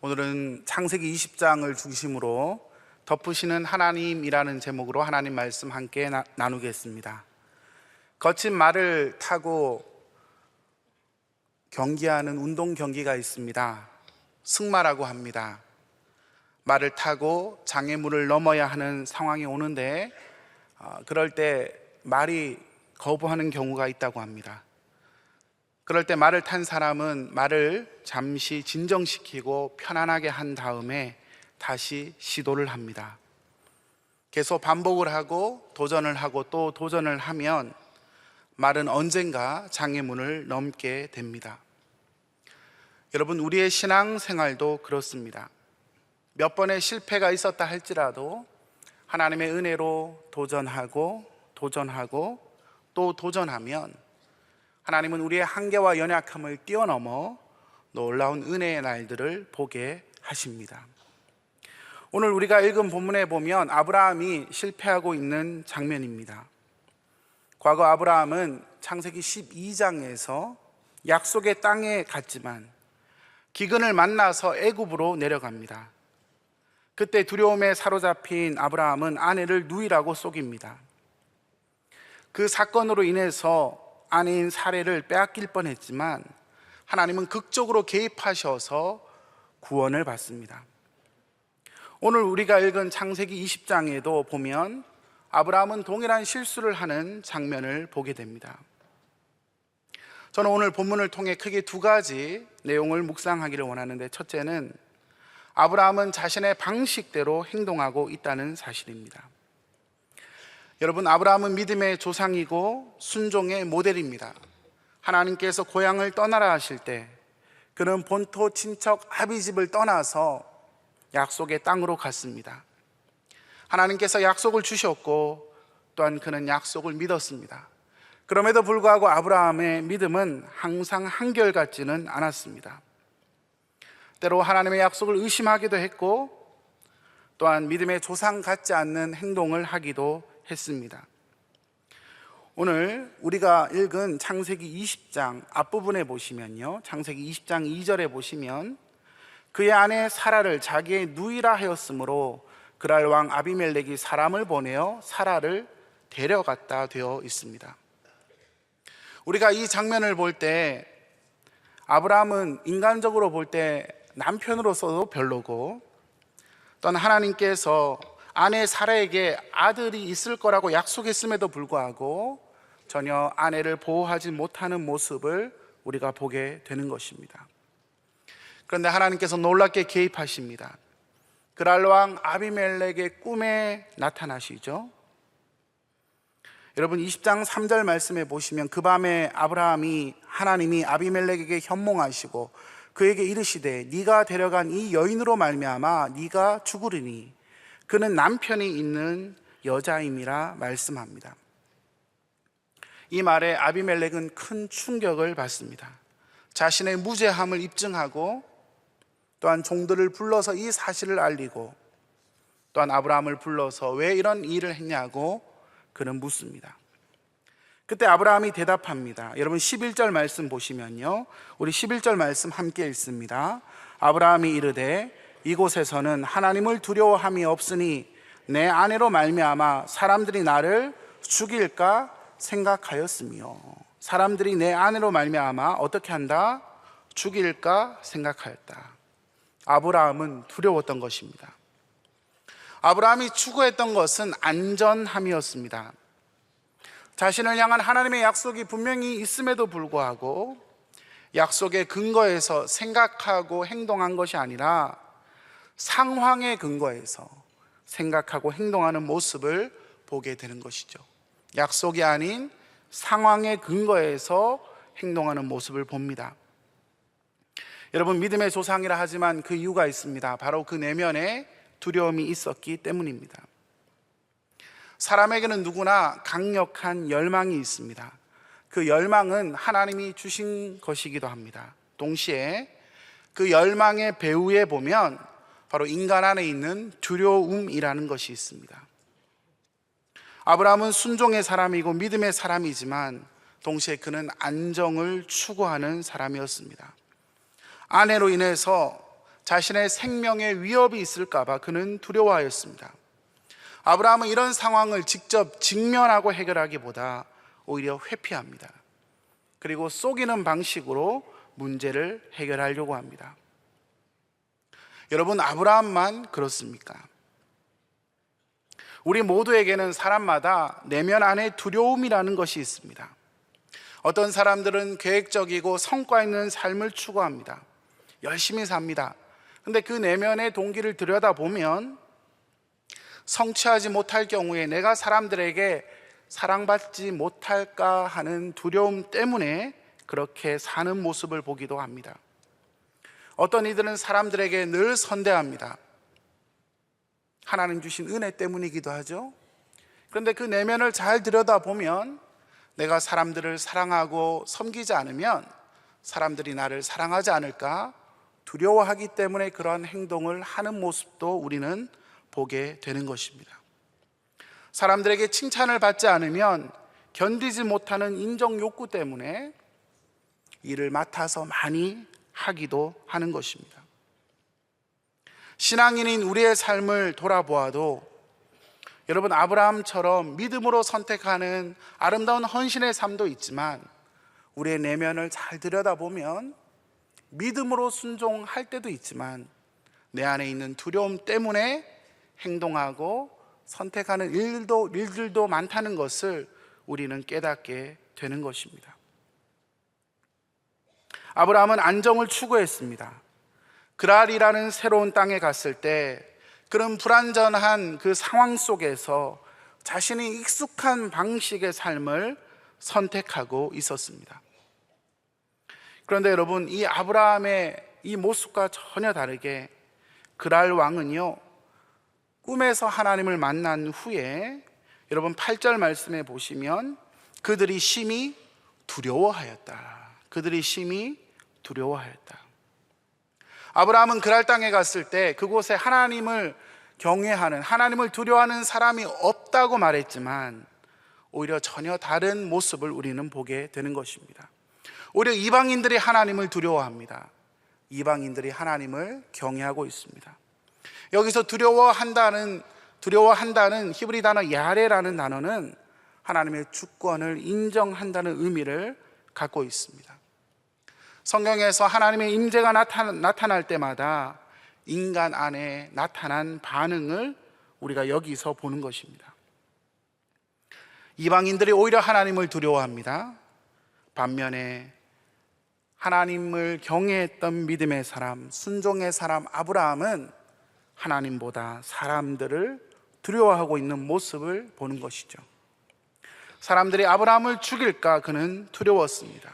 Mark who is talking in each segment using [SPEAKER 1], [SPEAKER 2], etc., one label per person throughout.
[SPEAKER 1] 오늘은 창세기 20장을 중심으로 덮으시는 하나님이라는 제목으로 하나님 말씀 함께 나누겠습니다. 거친 말을 타고 경기하는 운동 경기가 있습니다. 승마라고 합니다. 말을 타고 장애물을 넘어야 하는 상황이 오는데 그럴 때 말이 거부하는 경우가 있다고 합니다. 그럴 때 말을 탄 사람은 말을 잠시 진정시키고 편안하게 한 다음에 다시 시도를 합니다. 계속 반복을 하고 도전을 하고 또 도전을 하면 말은 언젠가 장애물을 넘게 됩니다. 여러분, 우리의 신앙생활도 그렇습니다. 몇 번의 실패가 있었다 할지라도 하나님의 은혜로 도전하고 또 도전하면 하나님은 우리의 한계와 연약함을 뛰어넘어 놀라운 은혜의 날들을 보게 하십니다. 오늘 우리가 읽은 본문에 보면 아브라함이 실패하고 있는 장면입니다. 과거 아브라함은 창세기 12장에서 약속의 땅에 갔지만 기근을 만나서 애굽으로 내려갑니다. 그때 두려움에 사로잡힌 아브라함은 아내를 누이라고 속입니다. 그 사건으로 인해서 아내인 사례를 빼앗길 뻔했지만 하나님은 극적으로 개입하셔서 구원을 받습니다. 오늘 우리가 읽은 창세기 20장에도 보면 아브라함은 동일한 실수를 하는 장면을 보게 됩니다. 저는 오늘 본문을 통해 크게 두 가지 내용을 묵상하기를 원하는데, 첫째는 아브라함은 자신의 방식대로 행동하고 있다는 사실입니다. 여러분, 아브라함은 믿음의 조상이고 순종의 모델입니다. 하나님께서 고향을 떠나라 하실 때 그는 본토 친척 아비집을 떠나서 약속의 땅으로 갔습니다. 하나님께서 약속을 주셨고 또한 그는 약속을 믿었습니다. 그럼에도 불구하고 아브라함의 믿음은 항상 한결같지는 않았습니다. 때로 하나님의 약속을 의심하기도 했고 또한 믿음의 조상 같지 않는 행동을 하기도 했습니다. 오늘 우리가 읽은 창세기 20장 앞부분에 보시면요, 창세기 20장 2절에 보시면 그의 아내 사라를 자기의 누이라 하였으므로 그랄 왕 아비멜렉이 사람을 보내어 사라를 데려갔다 되어 있습니다. 우리가 이 장면을 볼 때 아브라함은 인간적으로 볼 때 남편으로서도 별로고 또한 하나님께서 아내 사라에게 아들이 있을 거라고 약속했음에도 불구하고 전혀 아내를 보호하지 못하는 모습을 우리가 보게 되는 것입니다. 그런데 하나님께서 놀랍게 개입하십니다. 그랄 왕 아비멜렉의 꿈에 나타나시죠. 여러분, 20장 3절 말씀에 보시면 그 밤에 하나님이 아비멜렉에게 현몽하시고 그에게 이르시되 네가 데려간 이 여인으로 말미암아 네가 죽으리니 그는 남편이 있는 여자임이라 말씀합니다. 이 말에 아비멜렉은 큰 충격을 받습니다. 자신의 무죄함을 입증하고 또한 종들을 불러서 이 사실을 알리고 또한 아브라함을 불러서 왜 이런 일을 했냐고 그는 묻습니다. 그때 아브라함이 대답합니다. 여러분, 11절 말씀 보시면요, 우리 11절 말씀 함께 읽습니다. 아브라함이 이르되 이곳에서는 하나님을 두려워함이 없으니 내 아내로 말미암아 사람들이 나를 죽일까 생각하였으며, 사람들이 내 아내로 말미암아 어떻게 한다? 죽일까 생각하였다. 아브라함은 두려웠던 것입니다. 아브라함이 추구했던 것은 안전함이었습니다. 자신을 향한 하나님의 약속이 분명히 있음에도 불구하고 약속의 근거에서 생각하고 행동한 것이 아니라 상황의 근거에서 생각하고 행동하는 모습을 보게 되는 것이죠. 약속이 아닌 상황의 근거에서 행동하는 모습을 봅니다. 여러분, 믿음의 조상이라 하지만 그 이유가 있습니다. 바로 그 내면에 두려움이 있었기 때문입니다. 사람에게는 누구나 강력한 열망이 있습니다. 그 열망은 하나님이 주신 것이기도 합니다. 동시에 그 열망의 배후에 보면 바로 인간 안에 있는 두려움이라는 것이 있습니다. 아브라함은 순종의 사람이고 믿음의 사람이지만 동시에 그는 안정을 추구하는 사람이었습니다. 아내로 인해서 자신의 생명에 위협이 있을까 봐 그는 두려워하였습니다. 아브라함은 이런 상황을 직접 직면하고 해결하기보다 오히려 회피합니다. 그리고 속이는 방식으로 문제를 해결하려고 합니다. 여러분, 아브라함만 그렇습니까? 우리 모두에게는 사람마다 내면 안에 두려움이라는 것이 있습니다. 어떤 사람들은 계획적이고 성과 있는 삶을 추구합니다. 열심히 삽니다. 근데 그 내면의 동기를 들여다보면 성취하지 못할 경우에 내가 사람들에게 사랑받지 못할까 하는 두려움 때문에 그렇게 사는 모습을 보기도 합니다. 어떤 이들은 사람들에게 늘 선대합니다. 하나님 주신 은혜 때문이기도 하죠. 그런데 그 내면을 잘 들여다보면 내가 사람들을 사랑하고 섬기지 않으면 사람들이 나를 사랑하지 않을까 두려워하기 때문에 그러한 행동을 하는 모습도 우리는 보게 되는 것입니다. 사람들에게 칭찬을 받지 않으면 견디지 못하는 인정 욕구 때문에 일을 맡아서 많이 하기도 하는 것입니다. 신앙인인 우리의 삶을 돌아보아도 여러분, 아브라함처럼 믿음으로 선택하는 아름다운 헌신의 삶도 있지만 우리의 내면을 잘 들여다보면 믿음으로 순종할 때도 있지만 내 안에 있는 두려움 때문에 행동하고 선택하는 일들도 많다는 것을 우리는 깨닫게 되는 것입니다. 아브라함은 안정을 추구했습니다. 그랄이라는 새로운 땅에 갔을 때 그런 불안전한 그 상황 속에서 자신이 익숙한 방식의 삶을 선택하고 있었습니다. 그런데 여러분, 이 아브라함의 이 모습과 전혀 다르게 그랄 왕은요, 꿈에서 하나님을 만난 후에 여러분 8절 말씀에 보시면 그들이 심히 두려워하였다. 그들이 심히 두려워하였다. 아브라함은 그랄 땅에 갔을 때 그곳에 하나님을 경외하는, 하나님을 두려워하는 사람이 없다고 말했지만 오히려 전혀 다른 모습을 우리는 보게 되는 것입니다. 오히려 이방인들이 하나님을 두려워합니다. 이방인들이 하나님을 경외하고 있습니다. 여기서 두려워한다는 히브리 단어 야레라는 단어는 하나님의 주권을 인정한다는 의미를 갖고 있습니다. 성경에서 하나님의 임재가 나타날 때마다 인간 안에 나타난 반응을 우리가 여기서 보는 것입니다. 이방인들이 오히려 하나님을 두려워합니다. 반면에 하나님을 경외했던 믿음의 사람, 순종의 사람 아브라함은 하나님보다 사람들을 두려워하고 있는 모습을 보는 것이죠. 사람들이 아브라함을 죽일까 그는 두려웠습니다.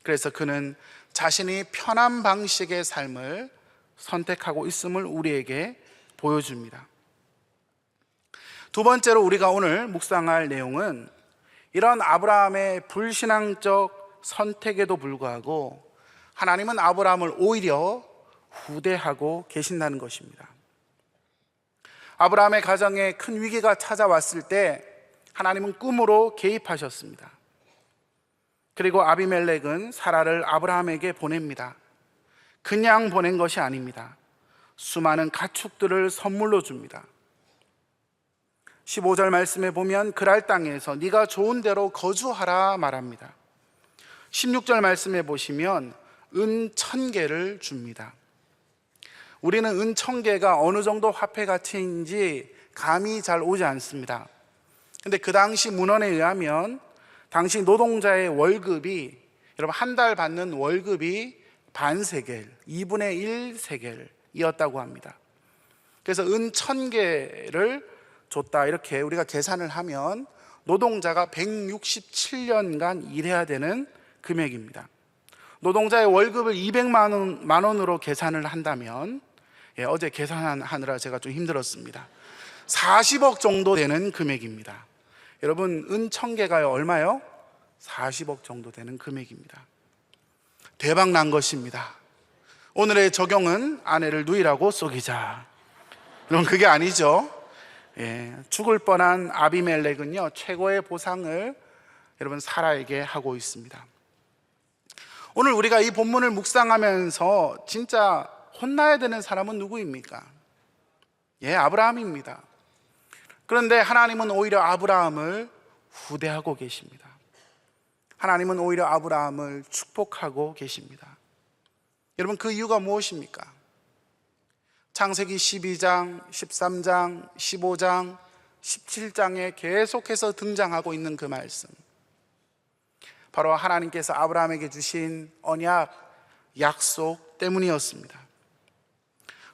[SPEAKER 1] 그래서 그는 자신이 편한 방식의 삶을 선택하고 있음을 우리에게 보여줍니다. 두 번째로 우리가 오늘 묵상할 내용은 이런 아브라함의 불신앙적 선택에도 불구하고 하나님은 아브라함을 오히려 후대하고 계신다는 것입니다. 아브라함의 가정에 큰 위기가 찾아왔을 때 하나님은 꿈으로 개입하셨습니다. 그리고 아비멜렉은 사라를 아브라함에게 보냅니다. 그냥 보낸 것이 아닙니다. 수많은 가축들을 선물로 줍니다. 15절 말씀에 보면 그랄 땅에서 네가 좋은 대로 거주하라 말합니다. 16절 말씀에 보시면 은 1000개를 줍니다. 우리는 은 1000개가 어느 정도 화폐 가치인지 감이 잘 오지 않습니다. 근데 그 당시 문헌에 의하면 당시 노동자의 월급이, 여러분 한 달 받는 월급이 반세겔, 2분의 1 세겔이었다고 합니다. 그래서 은 1000개를 줬다 이렇게 우리가 계산을 하면 노동자가 167년간 일해야 되는 금액입니다. 노동자의 월급을 200만 원으로 계산을 한다면, 어제 계산하느라 제가 좀 힘들었습니다. 40억 정도 되는 금액입니다. 여러분 은 1000개가 얼마요? 40억 정도 되는 금액입니다. 대박 난 것입니다. 오늘의 적용은 아내를 누이라고 속이자. 여러분 그게 아니죠. 죽을 뻔한 아비멜렉은요 최고의 보상을 여러분 사라에게 하고 있습니다. 오늘 우리가 이 본문을 묵상하면서 진짜 혼나야 되는 사람은 누구입니까? 예, 아브라함입니다. 그런데 하나님은 오히려 아브라함을 후대하고 계십니다. 하나님은 오히려 아브라함을 축복하고 계십니다. 여러분, 그 이유가 무엇입니까? 창세기 12장, 13장, 15장, 17장에 계속해서 등장하고 있는 그 말씀, 바로 하나님께서 아브라함에게 주신 언약, 약속 때문이었습니다.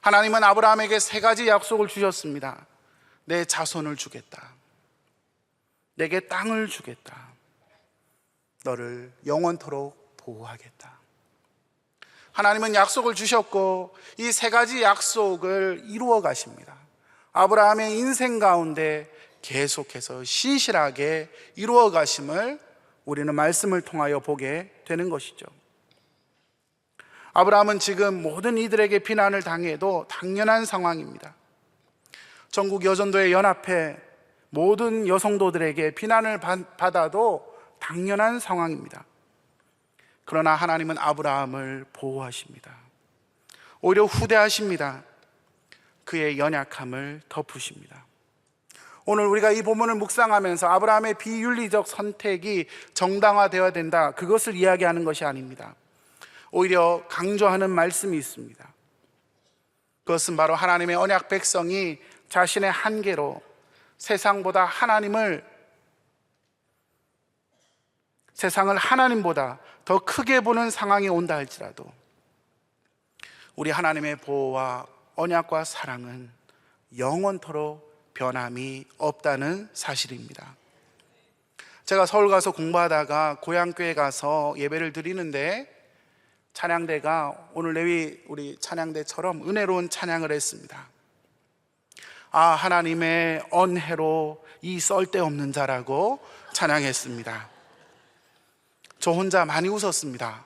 [SPEAKER 1] 하나님은 아브라함에게 세 가지 약속을 주셨습니다. 내 자손을 주겠다, 내게 땅을 주겠다, 너를 영원토록 보호하겠다. 하나님은 약속을 주셨고 이 세 가지 약속을 이루어 가십니다. 아브라함의 인생 가운데 계속해서 신실하게 이루어 가심을 우리는 말씀을 통하여 보게 되는 것이죠. 아브라함은 지금 모든 이들에게 비난을 당해도 당연한 상황입니다. 전국 여전도의 연합회 모든 여성도들에게 비난을 받아도 당연한 상황입니다. 그러나 하나님은 아브라함을 보호하십니다. 오히려 후대하십니다. 그의 연약함을 덮으십니다. 오늘 우리가 이 본문을 묵상하면서 아브라함의 비윤리적 선택이 정당화되어야 된다, 그것을 이야기하는 것이 아닙니다. 오히려 강조하는 말씀이 있습니다. 그것은 바로 하나님의 언약 백성이 자신의 한계로 세상을 하나님보다 더 크게 보는 상황이 온다 할지라도 우리 하나님의 보호와 언약과 사랑은 영원토록 변함이 없다는 사실입니다. 제가 서울 가서 공부하다가 고향교회 가서 예배를 드리는데 찬양대가 오늘 우리 찬양대처럼 은혜로운 찬양을 했습니다. 하나님의 언혜로 이 썰데없는 자라고 찬양했습니다. 저 혼자 많이 웃었습니다.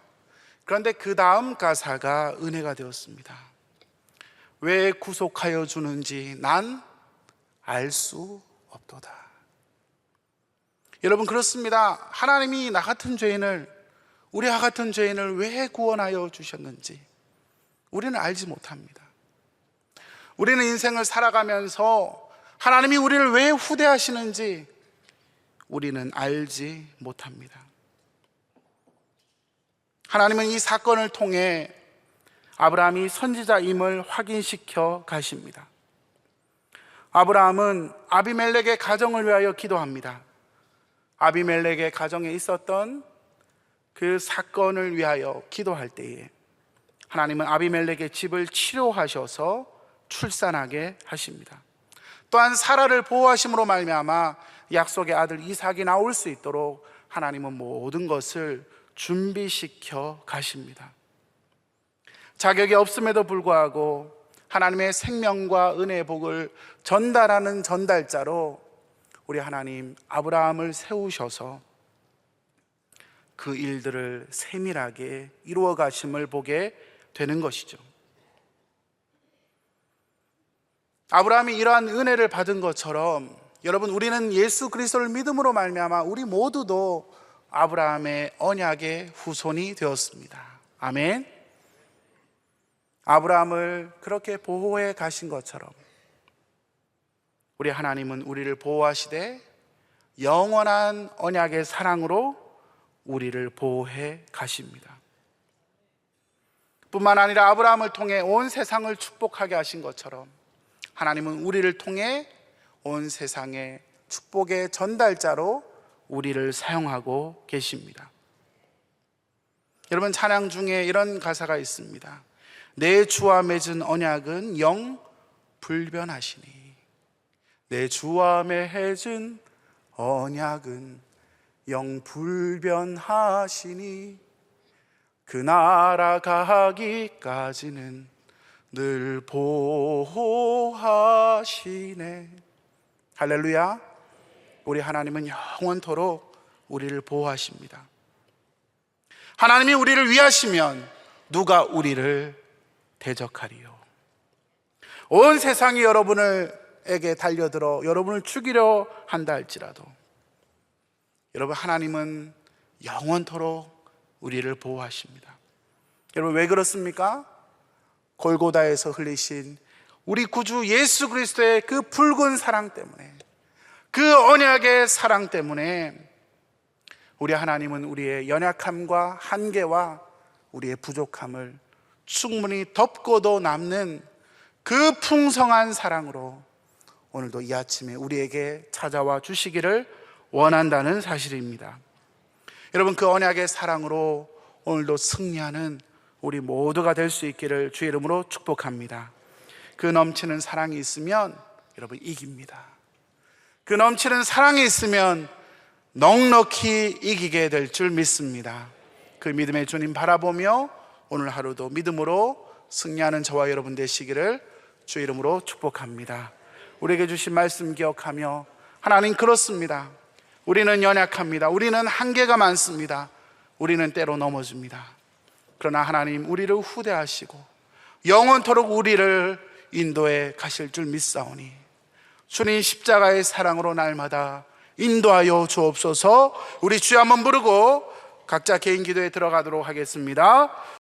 [SPEAKER 1] 그런데 그 다음 가사가 은혜가 되었습니다. 왜 구속하여 주는지 난 알 수 없도다. 여러분, 그렇습니다. 하나님이 우리와 같은 죄인을 왜 구원하여 주셨는지 우리는 알지 못합니다. 우리는 인생을 살아가면서 하나님이 우리를 왜 후대하시는지 우리는 알지 못합니다. 하나님은 이 사건을 통해 아브라함이 선지자임을 확인시켜 가십니다. 아브라함은 아비멜렉의 가정을 위하여 기도합니다. 아비멜렉의 가정에 있었던 그 사건을 위하여 기도할 때에 하나님은 아비멜렉의 집을 치료하셔서 출산하게 하십니다. 또한 사라를 보호하심으로 말미암아 약속의 아들 이삭이 나올 수 있도록 하나님은 모든 것을 준비시켜 가십니다. 자격이 없음에도 불구하고 하나님의 생명과 은혜의 복을 전달하는 전달자로 우리 하나님 아브라함을 세우셔서 그 일들을 세밀하게 이루어 가심을 보게 되는 것이죠. 아브라함이 이러한 은혜를 받은 것처럼 여러분, 우리는 예수 그리스도를 믿음으로 말미암아 우리 모두도 아브라함의 언약의 후손이 되었습니다. 아멘. 아브라함을 그렇게 보호해 가신 것처럼 우리 하나님은 우리를 보호하시되 영원한 언약의 사랑으로 우리를 보호해 가십니다. 뿐만 아니라 아브라함을 통해 온 세상을 축복하게 하신 것처럼 하나님은 우리를 통해 온 세상의 축복의 전달자로 우리를 사용하고 계십니다. 여러분, 찬양 중에 이런 가사가 있습니다. 내 주와 맺은 언약은 영 불변하시니, 내 주와 맺은 언약은 영 불변하시니, 그 나라 가기까지는 늘 보호하시네. 할렐루야. 우리 하나님은 영원토록 우리를 보호하십니다. 하나님이 우리를 위하시면 누가 우리를 대적하리요. 온 세상이 여러분에게 달려들어 여러분을 죽이려 한다 할지라도 여러분, 하나님은 영원토록 우리를 보호하십니다. 여러분, 왜 그렇습니까? 골고다에서 흘리신 우리 구주 예수 그리스도의 그 붉은 사랑 때문에, 그 언약의 사랑 때문에 우리 하나님은 우리의 연약함과 한계와 우리의 부족함을 충분히 덮고도 남는 그 풍성한 사랑으로 오늘도 이 아침에 우리에게 찾아와 주시기를 원한다는 사실입니다. 여러분, 그 언약의 사랑으로 오늘도 승리하는 우리 모두가 될 수 있기를 주의 이름으로 축복합니다. 그 넘치는 사랑이 있으면 여러분 이깁니다. 그 넘치는 사랑이 있으면 넉넉히 이기게 될 줄 믿습니다. 그 믿음의 주님 바라보며 오늘 하루도 믿음으로 승리하는 저와 여러분 되시기를 주의 이름으로 축복합니다. 우리에게 주신 말씀 기억하며, 하나님 그렇습니다. 우리는 연약합니다. 우리는 한계가 많습니다. 우리는 때로 넘어집니다. 그러나 하나님 우리를 후대하시고 영원토록 우리를 인도해 가실 줄 믿사오니 주님 십자가의 사랑으로 날마다 인도하여 주옵소서. 우리 주여 한번 부르고 각자 개인 기도에 들어가도록 하겠습니다.